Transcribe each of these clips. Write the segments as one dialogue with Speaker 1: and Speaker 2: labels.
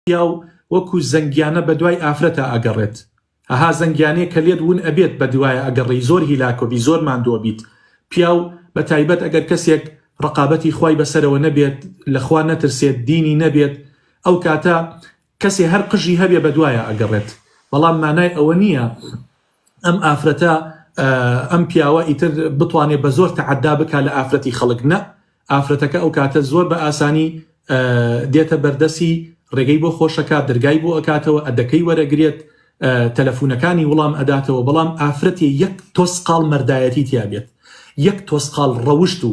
Speaker 1: یا و وەکو زەنگیانە بە دوای ئافرەتە ئەگەڕێت ئەها زەنگیانەیە کە لێت ون ئەبێت بە دوایە ئەگەڕی زۆر هیلاکۆبی زۆر ماندووە بیت پیاو بە تایبەت ئەگەر کەسێک ڕقابەتی خوای بەسەرەوە نەبێت لەخوا نەترسێت دینی نەبێت ئەو کاتە کەسێ هەر قژی هەبێ بە دوایە ئەگەڕێت بەڵام مانای ئەوە نییە ئەم ئافرەتە ئەم پیاوە ئیتر بتوانێت بە زۆر تەعەدا بکە لە ئافرەتی خەڵک نە ئافرەتەکە ئەو کاتە زۆر بە ئاسانی دێتە بەردەسی ڕێگەی بۆ خۆشەکە دەرگای بۆ ئەکاتەوە ئەدەکەی وەرەگرێت تەلەفونەکانی وەڵام ئەداتەوە بەڵام ئافرەتی یەک تۆسقاڵ مەردایەتی تیابێت یەک تۆسقاڵ ڕەوشت و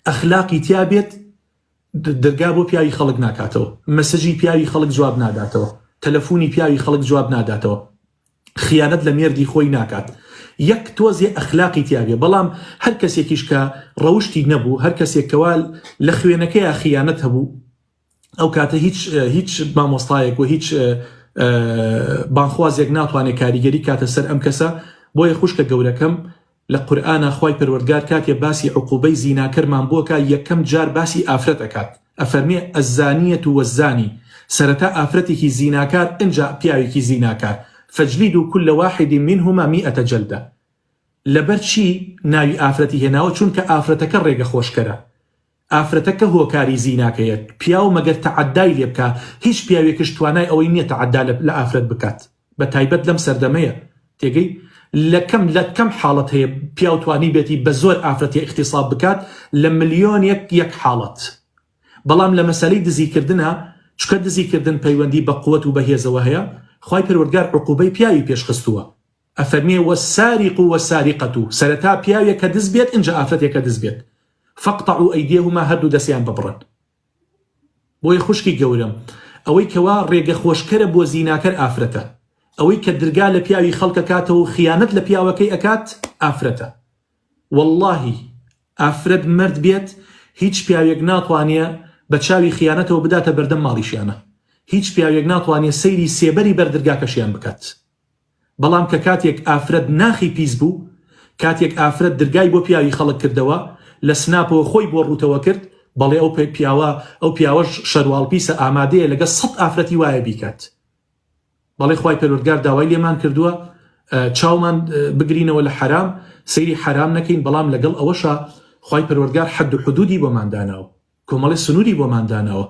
Speaker 1: ئەخلاقی تیابێت دەرگا بۆ پیاوی خەڵک ناکاتەوە مەسەجی پیاوی خەڵک جواب ناداتەوە تەلەفونی پیاوی خەڵک جواب ناداتەوە خیانەت لە مێردی خۆی ناکات یەک تۆزێ ئەخلاقی تیابێ بەڵام هەر کەسێکیش کە ڕەوشتی نەبوو هەر کەسێکەوە لە خوێنەکەی خیانەت هەبوو ئەو کاتە هیچ مامۆستایەک و هیچ بانخوازێک ناتوانێت کاریگەری کاتە سەر ئەم کەسە بۆیە خوشکە گەورەکەم لە قورئانە خوای پەروەردگار کاتێ باسی عقوبەی زیناکەرمان بۆکە یەکەم جار باسی ئافرەت ئەکات ئەفەرمێ ئەزانیەت وەزانی سەرەتا ئافرەتێکی زیناکار ئەنجا پیاوێکی زیناکار فەجلیدوا كل واحد منهما 100 جلدة لەبەر چی ناوی ئافرەتی هێناوە چونکە ئافرەتەکە ڕێگە خۆشکەرە ئافرەتەکە هۆکاری زیناکەیەت پیاو مەگەر تەعەدای لێ بکە هیچ پیاوێکش توانای ئەوەی نییە تەعەدا لە ئافرەت بکات بە تایبەت لەم سەردەمەیە تێگەی لە کەم حاڵەت هەیە پیاو توانی بێتی بە زۆر ئافرەتی اختصاب بکات لە ملیۆنێک یەک حاڵەت بەڵام لە مەسەلەی دزیکردنە چکە دزیکردن پەیوەندی بە قووەت و بەهێزەوە هەیە خوای پەروەردگار عقوبەی پیاوی پێشخستووە ئەفەرمێ وەساریق وەساریقەت سەرەتا پیاوێک کە دز بێت ئینجا ئافرەتێک کە دز بێت فاقطعوا ئەیدیهما هەردوو دەستیان ببڕن بۆیە خوشکی گەورم ئەوەی کەوا ڕێگە خۆشکەرە بۆ زیناکەر ئافرەتە ئەوەی کە درگا لە پیاوی خەڵکە کاتەوە و خیانەت لە پیاوەکەی ئەکات ئافرەتە واللهی ئافرەت مرد بێت هیچ پیاوێک ناتوانێ بە چاوی خیانەتەوە بداتە بەردەم ماڵیشیانە هیچ پیاوێک ناتوانێت سەیری سێبەری بەردرگاکەشیان بکات بەڵام کە کاتێک ئافرەت ناخی پیس بوو کاتێک ئافرەت درگای بۆ پیاوی خەڵک کردەوە لە سناپەوە خۆی بۆ ڕوتەوە کرد بەڵێ ئەو پیاوەش شەرواڵپیسە ئامادەیە لەگە 100 ئافرەتی وایە بیکات بەڵێ خوای پەروەردگار داوای لێمان کردووە چاومان بگرینەوە لە حرام سەیری حرام نەکەین بەڵام لەگەڵ ئەوەشە خوای پەروەردگار حەد و حودودی بۆمان داناوە کۆمەڵی سنووری بۆمان داناوە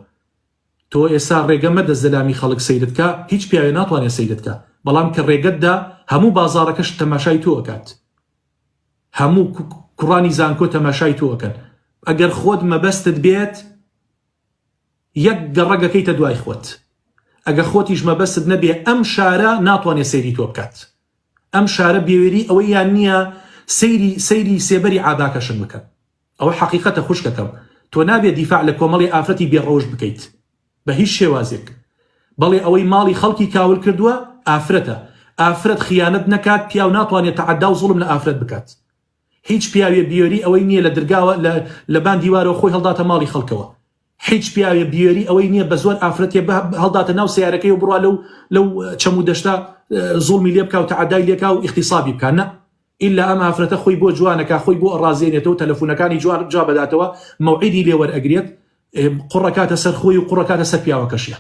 Speaker 1: تۆ ئێستا ڕێگە مەدە زەلامی خەڵک سەیرتکە هیچ پیاوێ ناتوانێت سەیرتکە بەڵام کە ڕێگەتدا هەموو بازاڕەکەش تەماشای تۆ ئەکات هەموو کوڕانی زانکۆ تەماشای تۆ ئەکەن ئەگەر خۆت مەبەستت بێت یەک گەڕەگەکەیتە دوای خۆت ئەگە خۆتیش مەبەستت نەبێ ئەم شارە ناتوانێت سەیری تۆ بکات ئەم شارە بێوێری ئەوەی یان نییە سەیری سێبەری عاداکەشن بکەن ئەوە حەقیقەتە خوشکەکەم تۆ نابێت دیفاع لە کۆمەڵی ئافرەتی بێڕەوش بکەیت بە هیچ شێوازێک بەڵێ ئەوەی ماڵی خەڵکی کاول کردووە ئافرەتە ئافرەت خیانەت نەکات پیاو ناتوانێت تەعەدا و زوڵم لە ئافرەت بکات هیچ پیاوێ بیۆری ئەوەی نییە لە دەرگاوە لە بان دیوارەوە خۆی هەڵداتە ماڵی خەڵکەوە هیچ پیاوێ بیۆری ئەوەی نییە بە زۆر ئافرەتێ هەڵداتە ناو سیارەکەی و بڕوا لەو چەمو دەشتا زوڵمی لێ بکا و تەعەدای لێکا و اختصابی بکە نە ئیلا ئەم ئافرەتە خۆی بۆ جوانەکە خۆی بۆ ئەڕازێنێتەوە تەلەفونەکانی جوان جا بەداتەوە مەوعیدی لێوەرئەگرێت قوڕەکاتە سەر خۆی و قوڕەکاتە سەر پیاوەکەشیە